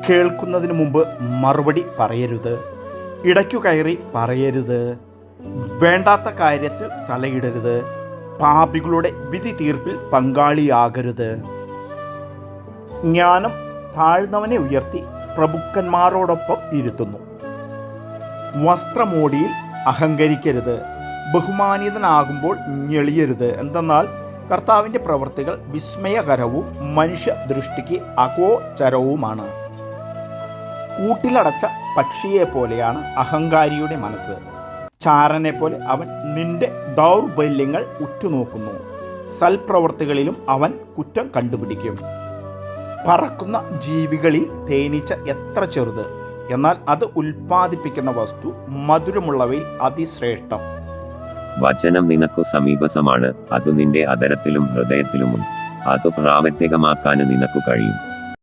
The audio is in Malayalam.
കേൾക്കുന്നതിന് മുമ്പ് മറുപടി പറയരുത്, ഇടയ്ക്കു കയറി പറയരുത്, വേണ്ടാത്ത കാര്യത്തിൽ തലയിടരുത്, പാപികളുടെ വിധി തീർപ്പിൽ പങ്കാളിയാകരുത്. ജ്ഞാനം താഴ്ന്നവനെ ഉയർത്തി പ്രഭുക്കന്മാരോടൊപ്പം ഇരുത്തുന്നു. വസ്ത്രമോടിയിൽ അഹങ്കരിക്കരുത്, ബഹുമാനിതനാകുമ്പോൾ ഞെളിയരുത്. എന്തെന്നാൽ കർത്താവിൻ്റെ പ്രവൃത്തികൾ വിസ്മയകരവും മനുഷ്യ ദൃഷ്ടിക്ക് അഗോചരവുമാണ്. കൂട്ടിലടച്ച പക്ഷിയെപ്പോലെയാണ് അഹങ്കാരിയുടെ മനസ്സ്. ചാരനെ പോലെ അവൻ നിന്റെ ദൗർബല്യങ്ങൾ ഉറ്റുനോക്കുന്നു. സൽപ്രവൃത്തികളിലും അവൻ കുറ്റം കണ്ടുപിടിക്കും. പറക്കുന്ന ജീവികളിൽ തേനീച്ച എത്ര ചെറുത്, എന്നാൽ അത് ഉൽപ്പാദിപ്പിക്കുന്ന വസ്തു മധുരമുള്ളവയിൽ അതിശ്രേഷ്ഠം. വചനം നിനക്കു സമീപസമാണ്, അത് നിന്റെ അധരത്തിലും ഹൃദയത്തിലുമുണ്ട്. അത് പ്രാവർത്തികമാക്കാൻ നിനക്കു കഴിയും.